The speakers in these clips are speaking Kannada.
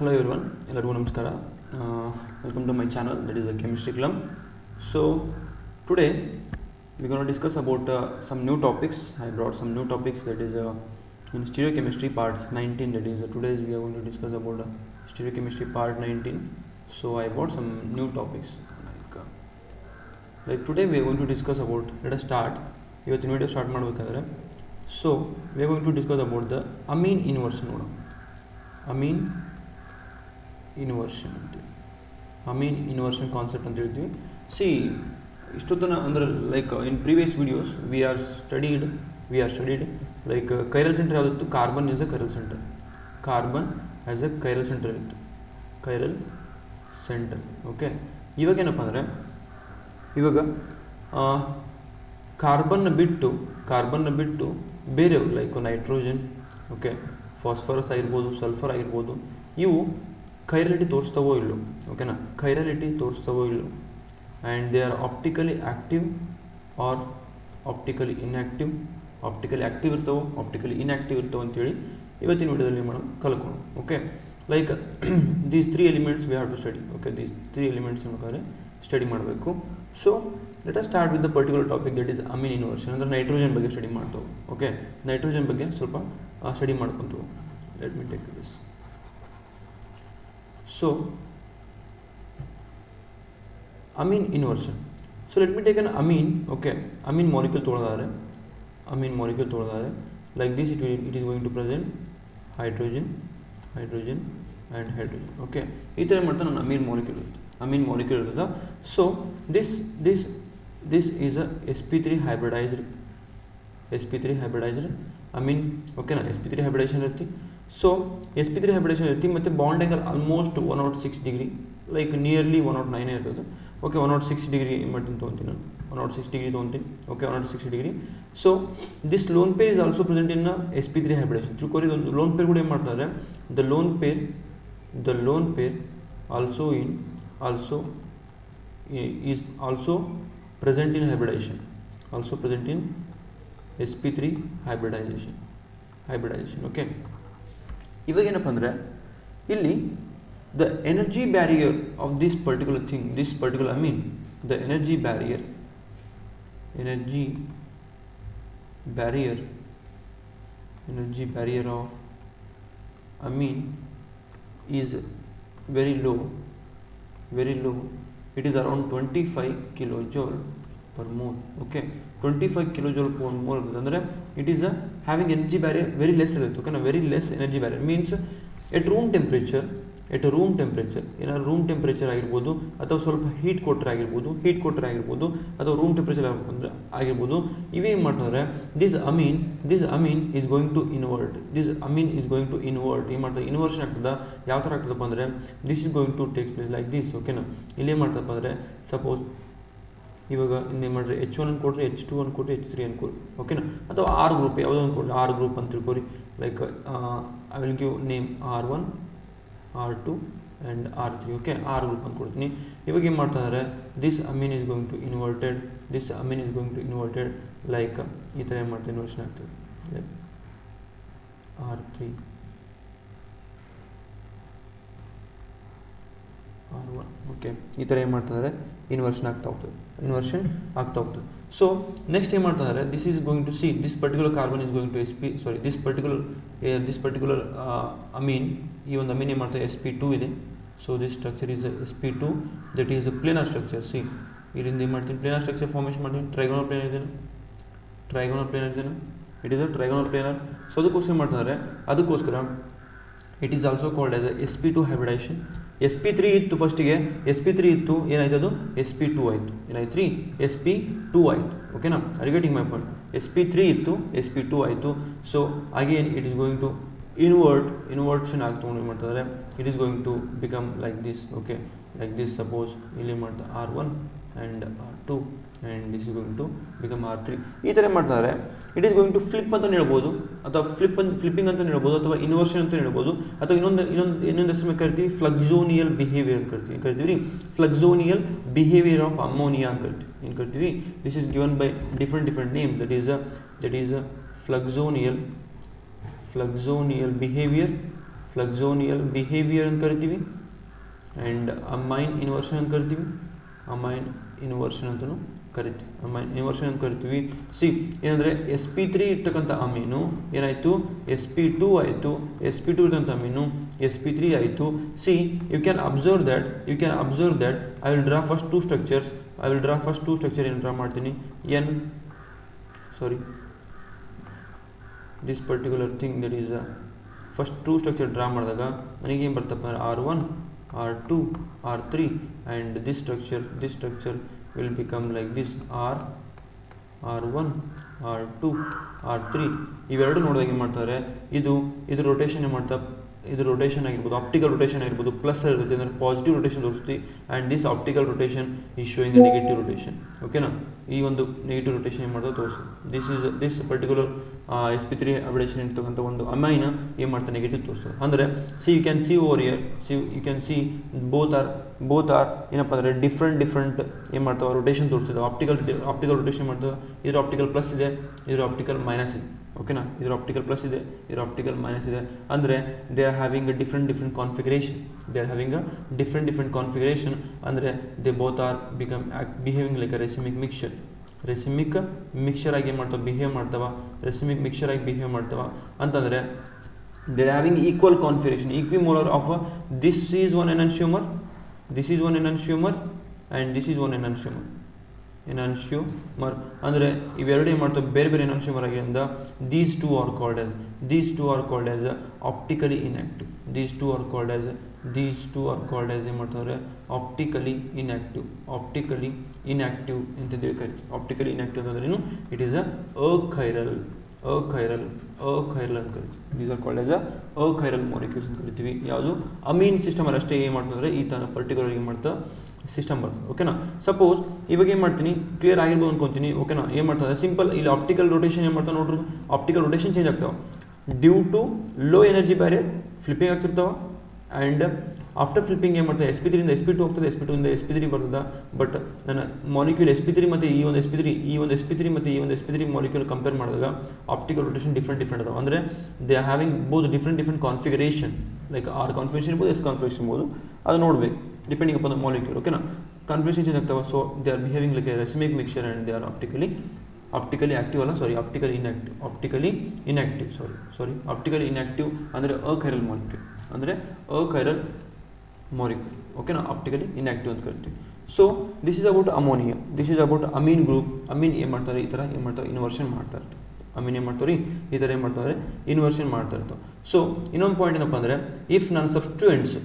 Hello everyone, ಎಲ್ಲರಿಗೂ ನಮಸ್ಕಾರ. Welcome to my channel, that is the Chemistry Club. So today we're going to discuss about some new topics. I brought some new topics, that is in stereochemistry parts 19, that is today we are going to discuss about stereochemistry part 19. So I brought some new topics like today we are going to discuss about, let us start ಇವತ್ತಿನ ವಿಡಿಯೋ ಸ್ಟಾರ್ಟ್ ಮಾಡಬೇಕಾದ್ರೆ. So we are going to discuss about the amine inversion. ನೋಡೋಣ ಅಮೀನ್ ಇನ್ವರ್ಷನ್ ಅಂತೇಳಿ, ಅಮೀನ್ ಇನ್ವರ್ಷನ್ ಕಾನ್ಸೆಪ್ಟ್ ಅಂತ ಹೇಳ್ತೀವಿ. ಸಿ ಇಷ್ಟೊತ್ತನ ಅಂದರೆ like in previous videos we are studied like chiral centre ಯಾವುದಿತ್ತು, carbon is a chiral centre, carbon as a chiral centre ಇತ್ತು, ಕೈರಲ್ ಸೆಂಟರ್. ಓಕೆ, ಇವಾಗ ಏನಪ್ಪ ಅಂದರೆ ಇವಾಗ ಕಾರ್ಬನ್ನ ಬಿಟ್ಟು ಬೇರೆವು ಲೈಕ್ ನೈಟ್ರೋಜನ್, ಓಕೆ, ಫಾಸ್ಫರಸ್ ಆಗಿರ್ಬೋದು, ಸಲ್ಫರ್ ಆಗಿರ್ಬೋದು, ಇವು ಕೈರಲಿಟಿ ತೋರಿಸ್ತಾವೋ ಇಲ್ಲೋ, ಓಕೆನಾ, ಕೈರಲಿಟಿ ತೋರಿಸ್ತಾವೋ ಇಲ್ಲೋ, and they are optically active or optically inactive, optically active ಇರ್ತಾವೋ ಆಪ್ಟಿಕಲಿ ಇನ್ಆ್ಯಕ್ಟಿವ್ ಇರ್ತಾವೆ ಅಂತೇಳಿ ಇವತ್ತಿನ ವಿಡಿಯೋದಲ್ಲಿ ಮಾಡೋಣ, ಕಲ್ಕೋಣ. Okay, like these 3 elements we have to study. Okay, these 3 elements ಬೇಕಾದ್ರೆ ಸ್ಟಡಿ ಮಾಡಬೇಕು. So let us start with the particular topic, that is amine inversion. ಅಂದರೆ ನೈಟ್ರೋಜನ್ ಬಗ್ಗೆ ಸ್ಟಡಿ ಮಾಡ್ತಾವೆ. ಓಕೆ, ನೈಟ್ರೋಜನ್ ಬಗ್ಗೆ ಸ್ವಲ್ಪ ಸ್ಟಡಿ ಮಾಡ್ಕೊಂತವು. Let me take this. So amine inversion. So let me take an amine. Okay, amine molecule ತೊಗೊಳೋದಾದ್ರೆ like this it is going to present hydrogen and hydrogen. Okay, ಈ ಥರ ಮಾಡ್ತಾ ನಾನು ಅಮೀನ್ ಮಾಲಿಕ್ಯೂಲ್ ಇರ್ತದೆ. So this is a sp3 hybridized amine. ಓಕೆನಾ, sp3 ಹೈಬ್ರಿಡೈಸೇಷನ್ ಇರ್ತಿ. ಸೊ sp3 ಹೈಬ್ರಿಡೈಸೇಷನ್ ಇರ್ತಿ ಮತ್ತು bond angle almost 106 degree, like nearly 109 ಇರ್ತದೆ. ಓಕೆ, 106 ಡಿಗ್ರಿ ಮಟ್ಟಿನ ತೊಗೊತೀನಿ ನಾನು, 106 ಡಿಗ್ರಿ ತೊಗೊತೀನಿ. Okay, 106 degree. So this lone pair is also present in sp3 hybridisation. ತಿಳ್ಕೊರಿ, ಒಂದು ಲೋನ್ ಪೇರ್ ಕೂಡ ಏನು ಮಾಡ್ತಾರೆ, the lone pair is also present in hybridization, sp3 hybridization. Okay, ಇವಾಗ ಏನಪ್ಪ ಅಂದರೆ ಇಲ್ಲಿ the energy barrier of this particular amine, the energy barrier of amine is very low. It is around 25 kilojoule per mole. Okay, 25 kilojoule per mole ಅಂದರೆ it is having energy barrier very less ಇರುತ್ತೆ. ಓಕೆನಾ, very less energy barrier means at room temperature ಆಗಿರ್ಬೋದು, ಅಥವಾ ಸ್ವಲ್ಪ ಹೀಟ್ ಕೊಟ್ಟರೆ ಆಗಿರ್ಬೋದು, ಅಥವಾ ರೂಮ್ ಟೆಂಪ್ರೇಚರ್ ಆಗಿರ್ಬೋದು, ಇವೇನು ಮಾಡ್ತಾರೆ, this amine is going to invert. ಏನು ಮಾಡ್ತಾರೆ, ಇನ್ವರ್ಷನ್ ಆಗ್ತದೆ. ಯಾವ ಥರ ಆಗ್ತದಪ್ಪ ಅಂದರೆ this is going to take place like this. ಓಕೆನಾ, ಇಲ್ಲೇನು ಮಾಡ್ತಪ್ಪ ಅಂದರೆ ಸಪೋಸ್ ಇವಾಗ ಇನ್ನೇನು ಮಾಡಿದ್ರೆ H1 ಅನ್ಕೊಡ್ರಿ, H2 ಅನ್ಕೊಡ್ರಿ, H3 ಅನ್ಕೊಡ್ರಿ. ಓಕೆನಾ, ಅಥವಾ R ಗ್ರೂಪ್ ಯಾವುದೋ ಅಂದ್ಕೊಡ್ರಿ, R ಗ್ರೂಪ್ ಅಂತ ತಿಳ್ಕೊರಿ. Like I will give name R1, R2 and R3. Okay, R group ಅಂದ್ಕೊಡ್ತೀನಿ. ಇವಾಗ ಏನು ಮಾಡ್ತಾ ಇದ್ದಾರೆ, this amine is going to inverted like ಈ ಥರ ಏನು ಮಾಡ್ತಾರೆ, ಇನ್ವರ್ಷನ್ ಆಗ್ತದೆ. Like R3 R1. ಓಕೆ, ಈ ಥರ ಏನು ಮಾಡ್ತಾ ಇದ್ದಾರೆ, ಇನ್ವರ್ಷನ್ ಆಗ್ತಾ ಹೋಗ್ತದೆ. ಸೊ ನೆಕ್ಸ್ಟ್ ಏನು ಮಾಡ್ತಾ ಇದ್ದಾರೆ, this is going to see this particular carbon is going to this particular amine, ಈ ಒಂದು ಅಮೀನ್ ಏನು ಮಾಡ್ತಾರೆ, sp2 ಇದೆ. So this structure is sp2, that is planar structure. See ಇದರಿಂದ ಏನು ಮಾಡ್ತೀನಿ, ಪ್ಲೇನರ್ ಸ್ಟ್ರಕ್ಚರ್ ಫಾರ್ಮೇಷನ್ ಮಾಡ್ತೀನಿ. ಟ್ರೈಗೋನಲ್ ಪ್ಲೇನರ್ ಇದೇನು, it is a trigonal planar. So ಅದಕ್ಕೋಸ್ಕರ it is also called as sp2 hybridization. sp3 ಇತ್ತು ಫಸ್ಟಿಗೆ, ಏನಾಯ್ತು, ಅದು sp2 ಆಯಿತು. ಏನಾಯ್ತು ರೀ, sp2 ಆಯಿತು. ಓಕೆನಾ, are you getting my point? sp3 ಇತ್ತು, sp2 ಆಯಿತು. So again it is going to inversion ಆಗ್ತೊಂಡು ಏನು ಮಾಡ್ತಾರೆ, it is going to become like this. Okay, like this. Suppose ಇಲ್ಲಿ ಮಾಡ್ತಾರೆ R1 and R2 and this is going to become R3. ಈ ಥರ ಮಾಡ್ತಾರೆ. It is going to flip ಅಂತ ಹೇಳ್ಬೋದು, ಅಥವಾ ಫ್ಲಿಪ್ಪಿಂಗ್ ಅಂತ ಹೇಳ್ಬೋದು, ಅಥವಾ ಇನ್ವರ್ಷನ್ ಅಂತ ಹೇಳ್ಬೋದು, ಅಥವಾ ಇನ್ನೊಂದು ಹೆಸರು ಕರಿತೀವಿ ಫ್ಲಕ್ಸೋನಿಯಲ್ ಬಿಹೇವಿಯರ್ ಅಂತ ಕರಿತೀವಿ ರೀ. ಫ್ಲಕ್ಸೋನಿಯಲ್ ಬಿಹೇವಿಯರ್ ಆಫ್ ಅಮೋನಿಯಾ ಅಂತ ಕರಿತೀವಿ. This is given by different name, that is fluxional behavior fluxional behaviour ಅಂತ ಕರಿತೀವಿ, ಆ್ಯಂಡ್ ಅಮೈನ್ ಇನ್ವರ್ಷನ್ ಅಂತ ಕರಿತೀವಿ, ಅಮೈನ್ ಇನ್ವರ್ಷನ್ ಅಂತಲೂ ಕರಿತೀವಿ, ಅಮೈನ್ ಇನ್ವರ್ಷನ್ ಅಂತ ಕರಿತೀವಿ. ಸಿ ಏನಂದರೆ sp3 ಇರ್ತಕ್ಕಂಥ ಅಮೀನು ಏನಾಯಿತು sp2 ಆಯಿತು, sp2 ಇರ್ತಕ್ಕಂಥ ಅಮೀನು sp3 ಆಯಿತು. See you can observe that I will draw first two structures, ಏನು ಡ್ರಾ ಮಾಡ್ತೀನಿ, this particular thing that is first two structure draw ಮಾಡಿದಾಗ ನನಗೇನು ಬರ್ತಪ್ಪ ಅಂದರೆ R1 R2 R3 and this structure will become like this R1 R2 R3. ಇವೆರಡು ನೋಡಿದಾಗ ಏನು ಮಾಡ್ತಾರೆ, ಇದು ರೊಟೇಷನ್ ಏನು ಮಾಡ್ತಾ, ಇದು ರೊಟೇಷನ್ ಆಗಿರ್ಬೋದು, ಆಪ್ಟಿಕಲ್ ರೊಟೇಷನ್ ಆಗಿರ್ಬೋದು, ಪ್ಲಸ್ ಇರುತ್ತೆ ಅಂದರೆ ಪಾಸಿಟಿವ್ ರೊಟೇಷನ್ ತೋರಿಸ್ತೀವಿ, and this optical rotation is showing the negative rotation. ಓಕೆನಾ, ಈ ಒಂದು ನೆಗೆಟಿವ್ ರೊಟೇಷನ್ ಏನು ಮಾಡ್ತಾ ತೋರಿಸ್ತದೆ. ದಿಸ್ ಪರ್ಟಿಕ್ಯುಲರ್ sp3 ಹೈಬ್ರಿಡೇಷನ್ ಇರ್ತಕ್ಕಂಥ ಒಂದು ಅಮೈನ್ ಏನು ಮಾಡ್ತಾ ನೆಗೆಟಿವ್ ತೋರಿಸ್ತದೆ. ಅಂದರೆ you can see over here, you can see both are ಏನಪ್ಪ ಅಂದರೆ ಡಿಫ್ರೆಂಟ್ ಏನು ಮಾಡ್ತಾವೆ ರೊಟೇಷನ್ ತೋರಿಸ್ತದೆ. ಆಪ್ಟಿಕಲ್ ರೊಟೇಷನ್ ಮಾಡ್ತವೆ, ಇದ್ರ ಆಪ್ಟಿಕಲ್ ಪ್ಲಸ್ ಇದೆ, ಇದ್ರ ಆಪ್ಟಿಕಲ್ ಮೈನಸ್ ಇದೆ. ಓಕೆನಾ, ಇದ್ರ ಆಪ್ಟಿಕಲ್ ಪ್ಲಸ್ ಇದೆ, ಇದ್ರ ಆಪ್ಟಿಕಲ್ ಮೈನಸ್ ಇದೆ. ಅಂದರೆ they are having a different configuration. ಅಂದರೆ they both are behaving like a racemic mixture ಆಗಿ ಏನು ಮಾಡ್ತಾವೆ, ಬಿಹೇವ್ ಮಾಡ್ತಾವ ಅಂತಂದರೆ they are having equal configuration, equimolar of this is one enantiomer and this is one enantiomer. ಅಂದರೆ ಇವೆರಡು ಏನು ಮಾಡ್ತವೆ, ಬೇರೆ ಎನನ್ಶಿಯೋಮರ್ ಆಗಿಂದ these two are called as optically inactive. These two are called as ಏನು ಮಾಡ್ತಾರೆ, ಆಪ್ಟಿಕಲಿ ಇನ್ಆಕ್ಟಿವ್ ಅಂತಂದೇಳಿ ಕರಿತೀವಿ. ಆಪ್ಟಿಕಲಿ ಇನ್ಆಕ್ಟಿವ್ ಅಂದರೆ ಏನು, ಇಟ್ ಈಸ್ ಅಖೈರಲ್ ಅಂತ ಕರಿತೀವಿ. These are called as achiral molecules ಅಂತ ಕರಿತೀವಿ. ಯಾವುದು ಅಮೀನ್ ಸಿಸ್ಟಮಲ್ಲಿ ಅಷ್ಟೇ ಏನು ಮಾಡ್ತಂದರೆ ಈ ಥರ ಪರ್ಟಿಕ್ಯುಲರ್ ಏನು ಮಾಡ್ತಾ ಸಿಸ್ಟಮ್ ಬರ್ತದೆ. ಓಕೆನಾ, ಸಪೋಸ್ ಇವಾಗ ಏನು ಮಾಡ್ತೀನಿ, ಕ್ಲಿಯರ್ ಆಗಿರ್ಬೋದು ಅನ್ಕೊತೀನಿ. ಓಕೆನಾ, ಏನು ಮಾಡ್ತಾರೆ, ಸಿಂಪಲ್ ಇಲ್ಲಿ ಆಪ್ಟಿಕಲ್ ರೊಟೇಷನ್ ಏನು ಮಾಡ್ತಾವೆ ನೋಡ್ರಿ, ಆಪ್ಟಿಕಲ್ ರೊಟೇಷನ್ ಚೇಂಜ್ ಆಗ್ತಾವೆ due to low energy barrier flipping ಆಗ್ತಿರ್ತಾವೆ. ಆ್ಯಂಡ್ ಆಫ್ಟರ್ ಫ್ಲಿಪ್ಪಿಂಗ್ ಏನು ಮಾಡ್ತಾರೆ, sp3 ಇಂದ sp2 ಹೋಗ್ತದೆ, sp2 ಇಂದ sp3 ಬರ್ತದೆ. ಬಟ್ ನನ್ನ ಮಾಲಿಕ್ಯೂಲ್ sp3 ಮತ್ತು ಈ ಒಂದು sp3 ಮಾಲಿಕ್ಯೂಲ್ ಕಂಪೇರ್ ಮಾಡಿದಾಗ ಆಪ್ಟಿಕಲ್ ರೊಟೇಷನ್ ಡಿಫ್ರೆಂಟ್ ಅದಾವೆ. ಅಂದರೆ they are having both different configuration, like R configuration ಇರ್ಬೋದು, ಎಸ್ ಕಾನ್ಫಿಗರೇಷನ್ ಇರ್ಬೋದು, ಅದು ನೋಡಬೇಕು ಡಿಪೆಂಡಿಂಗ್ ಅಪಾನ್ ದ ಮಾಲಿಕ್ಯೂಲ್. ಓಕೆನಾ, ಕಾನ್ಫಿಗರೇಷನ್ ಚೇಂಜ್ ಆಗ್ತಾವೆ. So they are behaving like a racemic mixture and they are optically inactive ಅಂದರೆ ಅಖೈರಲ್ ಮಾಲಿಕ್ಯೂಲ್. ಓಕೆನಾ, ಆಪ್ಟಿಕಲಿ ಇನ್ಆಕ್ಟಿವ್ ಅಂತ ಕರಿತೀವಿ. So this is about ammonia, this is about amine group. Amine ಏನು ಮಾಡ್ತಾರೆ, ಈ ಥರ ಏನು ಮಾಡ್ತಾರೆ, ಇನ್ವರ್ಷನ್ ಮಾಡ್ತಾ ಇರ್ತಾರೆ. ಅಮೀನ್ ಏನು ಮಾಡ್ತಾರೆ, ಈ ಥರ ಏನು ಮಾಡ್ತಾರೆ, ಇನ್ವರ್ಷನ್ ಮಾಡ್ತಾ ಇರ್ತಾವೆ. ಸೊ ಇನ್ನೊಂದು ಪಾಯಿಂಟ್ ಏನಪ್ಪ ಅಂದರೆ, ಇಫ್ ನಾನು ಸಬ್ಸ್ಟಿಟ್ಯೂಯೆಂಟ್ಸು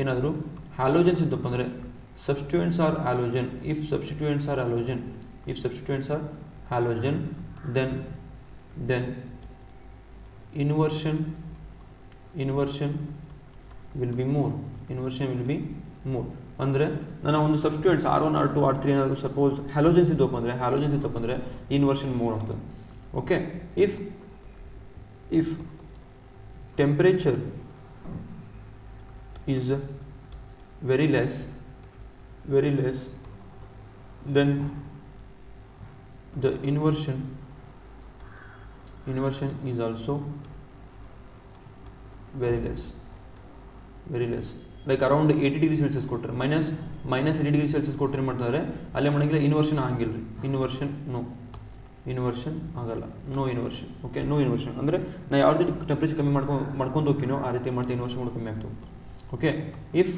ಏನಾದರೂ ಹ್ಯಾಲೋಜನ್ಸ್ ಇದ್ದಪ್ಪ ಅಂದರೆ substituents are halogen, then inversion will be more. ಅಂದರೆ ನನ್ನ ಒಂದು ಸಬ್ಸ್ಟಿಟ್ಯೂಯೆಂಟ್ಸ್ R1 R2 R3 ಏನಾದರೂ ಸಪೋಸ್ ಹ್ಯಾಲೋಜನ್ಸ್ ಇದ್ದಪ್ಪ ಅಂದರೆ ಇನ್ವರ್ಷನ್ ಮೋರ್ ಆಗ್ತದೆ. Okay, if temperature is very less then the inversion is also very less. Like around 80 degree Celsius ಕೊಟ್ಟರೆ ಮೈನಸ್ 80 ಡಿಗ್ರಿ ಸೆಲ್ಸಿಯಸ್ ಕೊಟ್ಟರೆ ಮಾಡ್ತಾರೆ, ಅಲ್ಲೇ ಮಾಡೋಂಗಿಲ್ಲ, ಇನ್ವರ್ಷನ್ ಆಗಿಲ್ಲ ರೀ. ಇನ್ವರ್ಷನ್ ಆಗಲ್ಲ, no inversion. Okay, no inversion ಅಂದರೆ ನಾ ಯಾವ ರೀತಿ ಟೆಂಪ್ರೇಚರ್ ಕಮ್ಮಿ ಮಾಡ್ಕೊಂಡು ಹೋಗ್ತೀನೋ ಆ ರೀತಿ ಮಾಡ್ತಾ ಇನ್ವರ್ಷನ್ ಕಮ್ಮಿ ಆಗ್ತವೆ. Okay, if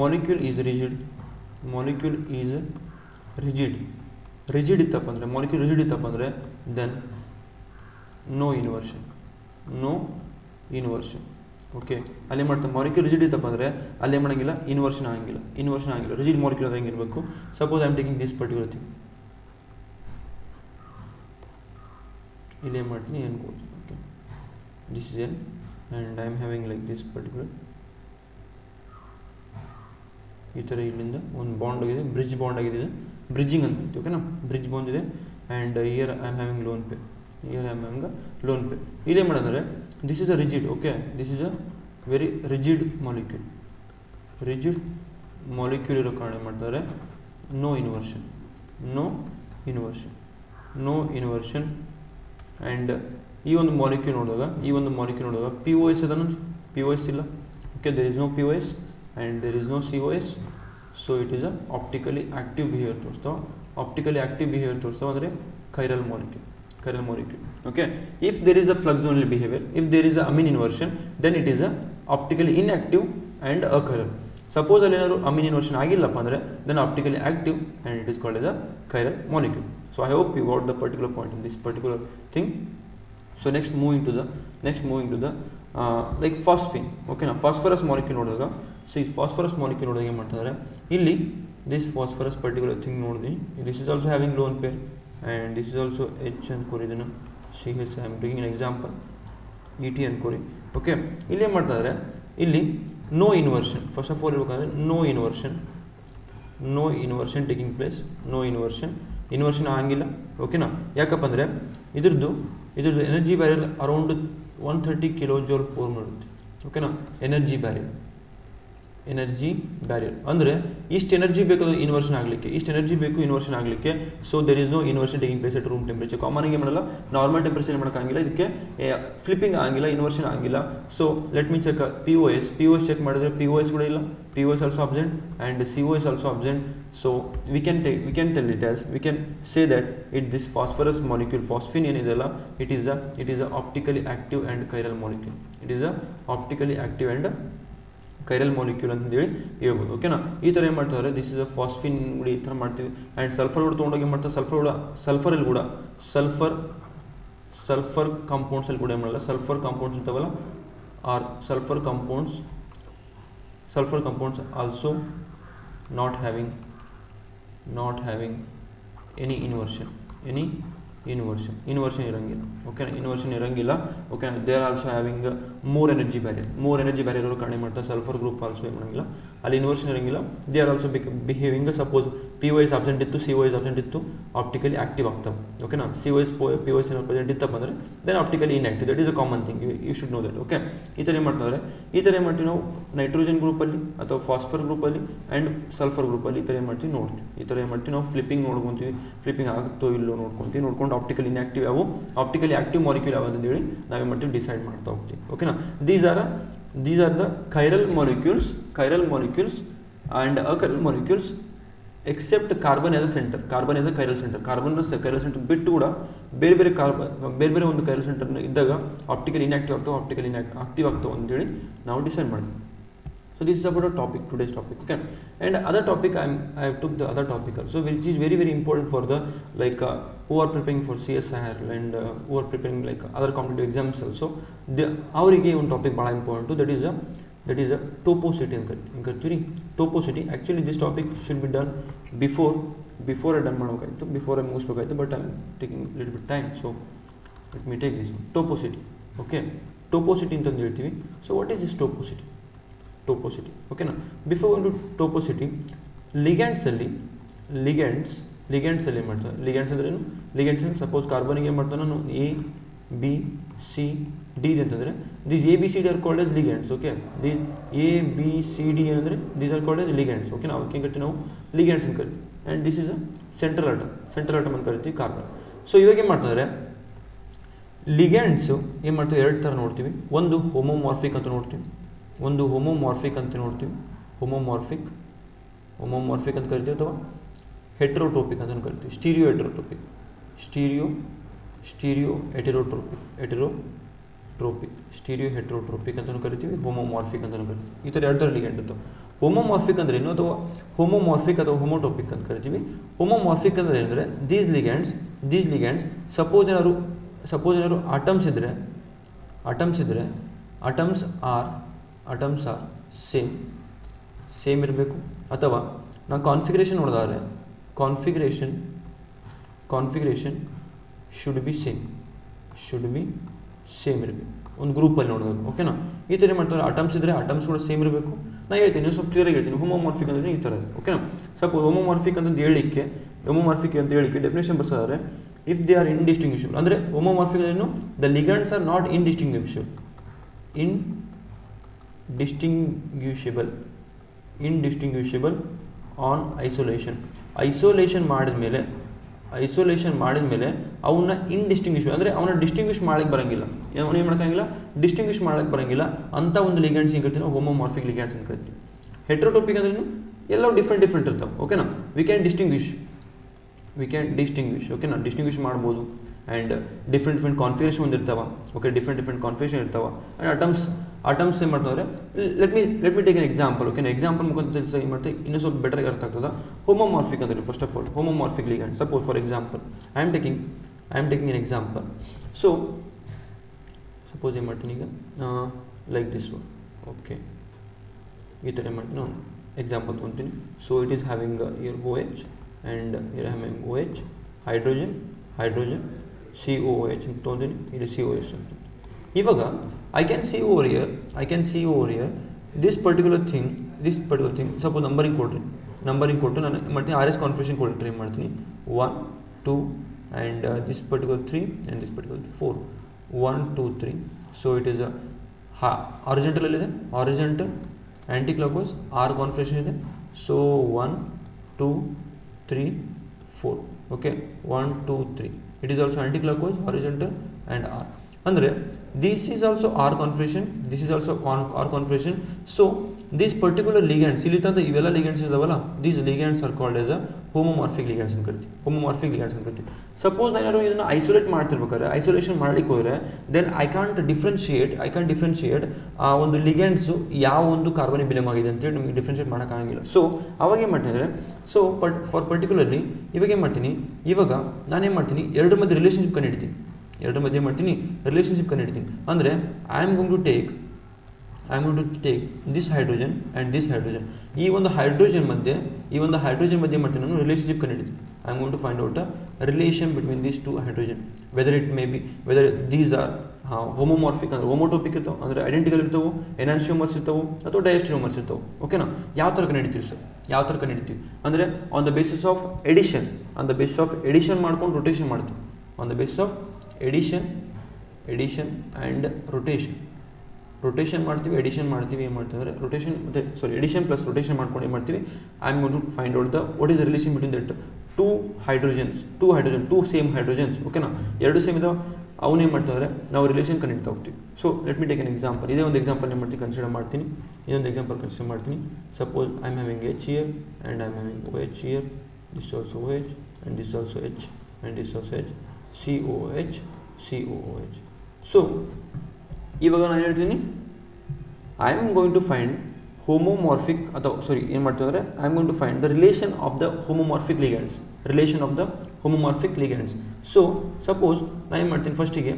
molecule is rigid ಇತ್ತಪ್ಪ ಅಂದರೆ ದೆನ್ ನೋ ಇನ್ವರ್ಷನ್. ಓಕೆ, ಅಲ್ಲೇ ಮಾಡ್ತಾ ಮಾಲಿಕ್ಯೂಲ್ ರಿಜಿಡ್ ಇತ್ತಪ್ಪ ಅಂದರೆ ಅಲ್ಲೇ ಮಾಡೋಂಗಿಲ್ಲ, ಇನ್ವರ್ಷನ್ ಆಗಿಲ್ಲ. ರಿಜಿಡ್ ಮಾಲಿಕ್ಯೂಲ್ ಅದು ಹೆಂಗಿರಬೇಕು. Suppose I am taking this particular thing, ಇಲ್ಲಿ ಏನು ಮಾಡ್ತೀನಿ, ಏನು ಕೊಡ್ತೀನಿ. Okay, this is N and I am having like this particular ಈ ಥರ ಇಲ್ಲಿಂದ ಒಂದು ಬಾಂಡ್ ಆಗಿದೆ, ಬ್ರಿಡ್ಜ್ ಬಾಂಡ್ ಆಗಿದೆ, ಬ್ರಿಡ್ಜಿಂಗ್ ಅಂತ ಹೇಳ್ತೀವಿ. ಓಕೆನಾ, ಬ್ರಿಡ್ಜ್ ಬಾಂಡ್ ಇದೆ. And here I am having lone pair. ಇದೇ ಮಾಡೋದಂದರೆ this is a rigid. Okay, this is a very rigid molecule ಇರೋ ಕಾರಣ ಏನು ಮಾಡ್ತಾರೆ, no inversion. No inversion. And ಈ ಒಂದು ಮಾಲಿಕ್ಯೂಲ್ ನೋಡಿದಾಗ ಪಿ ಒ ಎಸ್ ಅದನ್ನು ಪಿ ಒ ಎಸ್ ಇಲ್ಲ. Okay, there is no P O S and there is no C O S. So it is a optically active behaviour ತೋರಿಸ್ತಾವೆ. Optically active behaviour ತೋರಿಸ್ತಾವೆ ಅಂದರೆ chiral molecule. Okay, if there is a flux only behavior, if there is a amine inversion, then it is a optically inactive and achiral. Suppose allenaru amine inversion agillappa andre then optically active and it is called as a chiral molecule. So I hope you got the particular point in this particular thing. So next moving to the like phosphine. Okay, now phosphorus molecule nodaga, see phosphorus molecule nodaga ಏನು ಮಾಡ್ತಾರೆ ಇಲ್ಲಿ this phosphorus particular thing ನೋಡಿದ್ವಿ. This is also having lone pair and this is also H ಅನ್ಕೋರಿದನ್ನು CH. I am taking an example ET ಅನ್ಕೋರಿ. ಓಕೆ, ಇಲ್ಲಿ ಏನು ಮಾಡ್ತಾರೆ, ಇಲ್ಲಿ no inversion. First of all ಹೇಳ್ಬೇಕಂದ್ರೆ no inversion taking place. No inversion ಆಗಿಲ್ಲ. ಓಕೆನಾ, ಯಾಕಪ್ಪ ಅಂದರೆ ಇದ್ರದ್ದು energy barrier around 130 kilojoule per ಮಾಡುತ್ತೆ. ಓಕೆನಾ, ಎನರ್ಜಿ ಬ್ಯಾರಿಯರ್ ಅಂದರೆ ಇಷ್ಟು ಎನರ್ಜಿ ಬೇಕು ಇನ್ವರ್ಷನ್ ಆಗಲಿಕ್ಕೆ. So there is no inversion taking place at room temperature. Common ಆಗಿ ಮಾಡಲ್ಲ, ನಾರ್ಮಲ್ ಟೆಂಪರೇಚರ್ ಮಾಡೋಕ್ಕಾಗಿಲ್ಲ, ಇದಕ್ಕೆ ಫ್ಲಿಪ್ಪಿಂಗ್ ಆಗಿಲ್ಲ, ಇನ್ವರ್ಷನ್ ಆಗಿಲ್ಲ. So let me check P O S check ಮಾಡಿದ್ರೆ ಪಿ ಒ ಎಸ್ ಕೂಡ ಇಲ್ಲ, P O S also absent and C O S also absent. So we can say that this phosphorus molecule, phosphine ಏನಿದೆಯಲ್ಲ, it is a optically active and chiral molecule. Chiral molecule ಅಂತೇಳಿ ಹೇಳ್ಬೋದು. ಓಕೆನಾ, ಈ ಥರ ಏನು ಮಾಡ್ತಾರೆ, ದಿಸ್ ಇಸ್ ಅ ಫಾಸ್ಫಿನ್ ಕೂಡ ಈ ಥರ ಮಾಡ್ತೀವಿ. ಆ್ಯಂಡ್ ಸಲ್ಫರ್ ಕೂಡ ತೊಗೊಂಡೋಗಿ ಏನು ಮಾಡ್ತಾರೆ, ಸಲ್ಫರ್ ಕಾಂಪೌಂಡ್ಸಲ್ಲಿ ಕೂಡ ಏನು ಮಾಡಲ್ಲ, ಸಲ್ಫರ್ ಕಾಂಪೌಂಡ್ಸ್ ಇರ್ತಾವಲ್ಲ, or sulphur compounds also not having any inversion ಇರೋಂಗಿಲ್ಲ. ಓಕೆನಾ, ಇನ್ವರ್ಷನ್ ಇರೋಂಗಿಲ್ಲ. Okay, they are also having more energy barrier ಕಡಿಮೆ ಮಾಡ್ತಾರೆ. ಸಲ್ಫರ್ ಗ್ರೂಪ್ ಆಲ್ಸೋ ಏನು ಮಾಡೋಂಗಿಲ್ಲ, ಅಲ್ಲಿ ಇನ್ವರ್ಷನ್ ಇರೋಂಗಿಲ್ಲ. They are also behaving. Suppose P O S absent ಇತ್ತು, ಸಿ ಒ ಎಸ್ ಅಬ್ಸೆಂಟ್ ಇತ್ತು, ಆಪ್ಟಿಕಲಿ ಆಕ್ಟಿವ್ ಆಗ್ತವೆ. ಓಕೆನಾ, ಪಿ ಒ ಎಸ್ ಏನಾದ್ರು ಪ್ರೆಸೆಂಟ್ ಇತ್ತಪ್ಪ ಅಂದರೆ then optically inactive. That is a common thing, you should know that. Okay, ಈ ಥರ ಏನು ಮಾಡ್ತಾರೆ, ನಾವು ನೈಟ್ರೋಜನ್ ಗ್ರೂಪಲ್ಲಿ ಅಥವಾ ಫಾಸ್ಫರ್ ಗ್ರೂಪಲ್ಲಿ ಆ್ಯಂಡ್ ಸಲ್ಫರ್ ಗ್ರೂಪಲ್ಲಿ ಈ ಥರ ಏನು ಮಾಡ್ತೀವಿ ನಾವು ಫ್ಲಿಪ್ಪಿಂಗ್ ನೋಡ್ಕೊತೀವಿ, ಫ್ಲಿಪ್ಪಿಂಗ್ ಆಗುತ್ತೋ ಇಲ್ಲೋ ನೋಡ್ಕೊಂಡು ಆಪ್ಟಿಕಲ್ ಇನ್ಆಕ್ಟಿವ್ ಯಾವ, ಆಪ್ಟಿಕಲಿ ಆಕ್ಟಿವ್ ಮಾಲಿಕ್ಯೂಲ್ ಯಾವ ಅಂತೇಳಿ ನಾವೇನು ಮಾಡ್ತೀವಿ, ಡಿಸೈಡ್ ಮಾಡ್ತಾ ಹೋಗ್ತೀವಿ. ಓಕೆನಾ, these are the chiral molecules and achiral molecules except carbon as a centre. Carbon chiral centre ಬಿಟ್ಟು ಕೂಡ ಬೇರೆ ಒಂದು ಕೈರಲ್ ಸೆಂಟರ್ ಇದ್ದಾಗ ಆಪ್ಟಿಕಲ್ ಇನ್ಆಕ್ಟಿವ್ ಆಗ್ತಾವೆ, ಆಕ್ಟಿವ್ ಆಗ್ತಾವೆ ಅಂತೇಳಿ ನಾವು ಡಿಸೈಡ್ ಮಾಡ್ತೀವಿ. So this is about today's topic. Okay, and other topic I have took the other topic also, which is very important for the who are preparing for CSIR and who are preparing other competitive exams also. ಅವರಿಗೆ ಒಂದು ಟಾಪಿಕ್ ಭಾಳ important, that is a topocity ಅಂತ ಕರಿತೀವಿ. Topocity, actually this topic should be done before I done ಮಾಡಬೇಕಾಯಿತು, ಬಿಫೋರ್ ಐ ಮುಗಿಸ್ಬೇಕಾಯಿತು, but I am taking little bit time. So let me take this topicity. Okay, topicity ಅಂತಂದು ಹೇಳ್ತೀವಿ. So what is this topicity? ಓಕೆನಾ, ಬಿಫೋರ್ ಒಂದು ಟೋಪೋಸಿಟಿ, ಲಿಗ್ಯಾಂಡ್ಸ್ ಅಲ್ಲಿ ಏನು ಮಾಡ್ತಾರೆ, ಲಿಗ್ಯಾಂಡ್ಸ್ ಅಂದ್ರೆ ಏನು, ಲಿಗ್ಯಾಂಡ್ಸ್ ಅಂದರೆ ಸಪೋಸ್ ಕಾರ್ಬನಿಗೆ ಏನು ಮಾಡ್ತಾನೆ ನಾನು ಎ ಬಿ ಸಿ ಡಿ ಅಂತಂದರೆ these A B C D are called as ligands. Okay, A B C D ಅಂದರೆ these are called as ligands. Okay, ನಾವು ಅದಕ್ಕೆ ಕರಿತೀವಿ ನಾವು ಲಿಗ್ಯಾಂಡ್ಸ್ ಅಂತ ಕರಿತೀವಿ. And this is a central atom ಅಂತ ಕರಿತೀವಿ, ಕಾರ್ಬನ್. ಸೊ ಇವಾಗ ಏನು ಮಾಡ್ತಾರೆ, ಲಿಗ್ಯಾಂಡ್ಸು ಏನು ಮಾಡ್ತೀವಿ, ಎರಡು ಥರ ನೋಡ್ತೀವಿ. ಒಂದು ಹೋಮೋಮಾರ್ಫಿಕ್ ಅಂತ ನೋಡ್ತೀವಿ, ಹೋಮೋಮಾರ್ಫಿಕ್ ಅಂತ ಕರಿತೀವಿ, ಅಥವಾ ಹೆಟ್ರೋಟ್ರೋಪಿಕ್ ಅಂತ ಕರಿತೀವಿ. ಸ್ಟೀರಿಯೋ ಹೆಟ್ರೋಟ್ರೋಪಿಕ್ ಅಂತ ಕರಿತೀವಿ, ಹೋಮೋಮಾರ್ಫಿಕ್ ಅಂತ ಕರಿತೀವಿ. ಈ ಥರ ಎರಡು ಥರ ಲಿಗ್ಯಾಂಡ್ ಇರ್ತವೆ. ಹೋಮೋಮಾರ್ಫಿಕ್ ಅಂದ್ರೆ ಏನು, ಅಥವಾ ಹೋಮೋಮಾರ್ಫಿಕ್ ಅಥವಾ ಹೋಮೋಟೋಪಿಕ್ ಅಂತ ಕರಿತೀವಿ. ಹೋಮೋಮಾರ್ಫಿಕ್ ಅಂದರೆ ಏನಂದರೆ ದೀಸ್ ಲಿಗ್ಯಾಂಡ್ಸ್ ಸಪೋಸ್ ಏನಾದ್ರು ಆಟಮ್ಸ್ ಇದ್ದರೆ ಆಟಮ್ಸ್ ಆರ್ ಸೇಮ್ ಇರಬೇಕು, ಅಥವಾ ನಾವು ಕಾನ್ಫಿಗರೇಷನ್ ನೋಡಿದ್ರೆ ಕಾನ್ಫಿಗರೇಷನ್ ಶುಡ್ ಬಿ ಸೇಮ್ ಇರಬೇಕು ಒಂದು ಗ್ರೂಪಲ್ಲಿ ನೋಡಿದಾಗ. ಓಕೆನಾ, ಈ ಥರ ಮಾಡ್ತಾರೆ. ಆಟಮ್ಸ್ ಇದ್ದರೆ ಆಟಮ್ಸ್ ಕೂಡ ಸೇಮ್ ಇರಬೇಕು. ನಾನು ಹೇಳ್ತೀನಿ, ಸ್ವಲ್ಪ ಕ್ಲಿಯರಾಗಿ ಹೇಳ್ತೀನಿ. ಹೋಮೋಮಾರ್ಫಿಕ್ ಅಂದರೆ ಈ ಥರ ಇದೆ. ಓಕೆನಾ, ಸಪೋಸ್ ಹೋಮೋಮಾರ್ಫಿಕ್ ಅಂತ ಹೇಳಿಕ್ಕೆ ಡೆಫಿನೇಷನ್ ಬರ್ಸೋದಾದ್ರೆ, ಇಫ್ ದೇ ಆರ್ ಇಂಡಿಸ್ಟಿಂಗ್ವಿಷಬಲ್ ಅಂದರೆ ಹೋಮೋಮಾರ್ಫಿಕ್ ಏನು, the ligands are not indistinguishable on isolation ಮಾಡಿದ ಐಸೋಲೇಷನ್ ಮಾಡಿದ ಮೇಲೆ ಅವನ್ನ ಇಂಡಿಸ್ಟಿಂಗ್ವಿಷ್ ಅಂದರೆ ಅವನ್ನ ಡಿಸ್ಟಿಂಗ್ವಿಷ್ ಮಾಡಕ್ಕೆ ಬರೋಂಗಿಲ್ಲ, ಅವನು ಏನು ಮಾಡೋಕ್ಕಾಗಿಲ್ಲ, ಡಿಸ್ಟಿಂಗ್ವಿಷ್ ಮಾಡಕ್ಕೆ ಬರೋಂಗಿಲ್ಲ ಅಂಥ ಒಂದು ಲಿಗ್ಯಾಂಡ್ಸ್ ಏನು ಕರಿತೀವಿ ನಾವು ಹೋಮೋಮಾರ್ಫಿಕ್ ಲಿಗ್ಯಾಂಡ್ಸ್ ಅಂತ ಕರಿತೀವಿ. ಹೆಟ್ರೋಟೋಪಿಕ್ ಅಂದ್ರೆ ಎಲ್ಲವೂ ಡಿಫ್ರೆಂಟ್ ಇರ್ತಾವೆ, ಓಕೆನಾ. ವಿ ಕ್ಯಾನ್ ಡಿಸ್ಟಿಂಗ್ವಿಷ್ ಓಕೆನಾ, ಡಿಸ್ಟಿಂಗ್ವಿಷ್ ಮಾಡ್ಬೋದು. ಆ್ಯಂಡ್ ಡಿಫ್ರೆಂಟ್ ಕಾನ್ಫಿಗರೇಷನ್ ಹೊಂದಿರ್ತಾವೆ, ಓಕೆ, ಡಿಫ್ರೆಂಟ್ ಕಾನ್ಫಿಗರೇಷನ್ ಇರ್ತಾವೆ. ಆ್ಯಂಡ್ ಅಟಮ್ಸ್ ಏನು ಮಾಡ್ತಾರೆ, let me take an example, ಓಕೆನಾ. ಎಕ್ಸಾಂಪಲ್ ಮುಖಾಂತರ ಏನು ಮಾಡ್ತೀವಿ ಇನ್ನೂ ಸ್ವಲ್ಪ ಬೆಟರ್ಗೆ ಅರ್ಥ ಆಗ್ತದೆ. ಹೋಮೋಮಾರ್ಫಿಕ್ ಅಂದರೆ first of all homomorphic ligand. Suppose for example I am taking an example. So suppose ಏನು ಮಾಡ್ತೀನಿ ಈಗ ಲೈಕ್ ದಿಸ್ ಒನ್, ಓಕೆ, ಈ ಥರ ಏನು ಮಾಡ್ತೀನಿ ನಾನು ಎಕ್ಸಾಂಪಲ್ ತೊಗೊತೀನಿ. So it is having here OH and here having OH, hydrogen COOH ಅಂತ ತೊಗೊಂತೀನಿ, ಇಲ್ಲಿ COH ಅಂತ. ಇವಾಗ I can see over here this particular thing suppose numbering ಕೊಟ್ಟು ನಾನು ಮಾಡ್ತೀನಿ RS ಕಾನ್ಫಿಗರೇಷನ್ ಕೊಟ್ಟು ಟ್ರೈ ಮಾಡ್ತೀನಿ 1 2 and this particular 3 and this particular 4 1 2 3. So it is ಹಾರಿಜಾಂಟಲಲ್ಲಿದೆ, horizontal anti clockwise R configuration ಇದೆ. So 1 2 3 4, okay, 1 2 3. It is also anti clockwise, horizontal and R. ಅಂದರೆ this is also R configuration, this is also R configuration. So this particular ligands ಇಲ್ಲಿ ತಂದ ಇವೆಲ್ಲ ಲಿಗ್ಯಾಂಡ್ಸ್ ಇದಾವಲ್ಲ, these ligands are called as a homomorphic ligands ಅಂತ ಕರಿತೀವಿ. ಸಪೋಸ್ ನಾನು ಇದನ್ನು ಐಸೋಲೇಟ್ ಮಾಡ್ತಿರ್ಬೇಕಾದ್ರೆ, ಐಸೋಲೇಷನ್ ಮಾಡಲಿಕ್ಕೆ ಹೋದರೆ ದೆನ್ ಐ ಕ್ಯಾನ್ ಡಿಫ್ರೆನ್ಶಿಯೇಟ್ ಆ ಒಂದು ಲಿಗ್ಯಾಂಡ್ಸು ಯಾವ ಒಂದು ಕಾರ್ಬನಿಕ್ ಬಿಲಂಗ್ ಆಗಿದೆ ಅಂತೇಳಿ ನಮಗೆ ಡಿಫ್ರೆನ್ಶಿಯೇಟ್ ಮಾಡೋಕ್ಕಾಗಂಗಿಲ್ಲ. ಸೊ ಅವಾಗ ಏನು ಮಾಡ್ತೀನಿ ಅಂದರೆ, ಸೊ ಪರ್ಟಿಕ್ಯುಲರ್ಲಿ ಇವಾಗ ಏನು ಮಾಡ್ತೀನಿ, ಇವಾಗ ನಾನೇನು ಮಾಡ್ತೀನಿ, ಎರಡು ಮಧ್ಯೆ ರಿಲೇಷನ್ಶಿಪ್ ಕಂಡುಹಿಡ್ತೀನಿ. ಅಂದರೆ I am going to take this hydrogen and this hydrogen. ಈ ಒಂದು ಹೈಡ್ರೋಜನ್ ಮಧ್ಯೆ ಮಾಡ್ತೀನಿ ನಾನು ರಿಲೇಷನ್ಶಿಪ್ ಕಂಡುಹಿಡ್ತೀನಿ. I am going to find out a relation between these two hydrogen, whether these are homomorphic ಅಂದರೆ ಹೋಮೋಟೋಪಿಕ್ ಇರ್ತಾವೆ, ಅಂದರೆ ಐಡೆಂಟಿಕಲ್ ಇರ್ತಾವೆ, ಎನಾನ್ಶಿಯೋಮರ್ಸ್ ಇರ್ತಾವೆ ಅಥವಾ ಡೈಸ್ಟಿಯೋಮರ್ಸ್ ಇರ್ತಾವೆ, ಓಕೆನಾ. ಯಾವ ಥರ ಕಂಡುಹಿಡ್ತೀವಿ ಅಂದರೆ on the basis of addition ಮಾಡ್ಕೊಂಡು ರೊಟೇಷನ್ ಮಾಡ್ತೀವಿ. On the basis of addition and rotation ಮಾಡ್ತೀವಿ, ಎಡಿಷನ್ ಮಾಡ್ತೀವಿ. ಏನು ಮಾಡ್ತೀವಿ ಅಂದರೆ ಎಡಿಷನ್ ಪ್ಲಸ್ ರೊಟೇಷನ್ ಮಾಡ್ಕೊಂಡು ಏನು ಮಾಡ್ತೀವಿ, I am going to find out what is the relation between that two same hydrogens, ಓಕೆನಾ. ಎರಡು ಸೇಮ್ ಇದಾವೆ, ಅವನೇನು ಮಾಡ್ತಾರೆ ನಾವು ರಿಲೇಷನ್ ಕಂಡುಹಿಡ್ತಾ ಹೋಗ್ತೀವಿ. So let me take an example. ಇದೇ ಒಂದು ಎಕ್ಸಾಂಪಲ್ ಏನು ಮಾಡ್ತೀನಿ ಕನ್ಸಿಡರ್ ಮಾಡ್ತೀನಿ. Suppose I am having H here and I am having OH here, this also OH and this also H and this also H, COOH. So ಇವಾಗ ನಾನು ಹೇಳ್ತೀನಿ I am going to find homomorphic ಏನು ಮಾಡ್ತೀವಿ ಅಂದರೆ I am going to find the relation of the homomorphic ligands. So suppose ನಾನು ಏನು ಮಾಡ್ತೀನಿ, ಫಸ್ಟಿಗೆ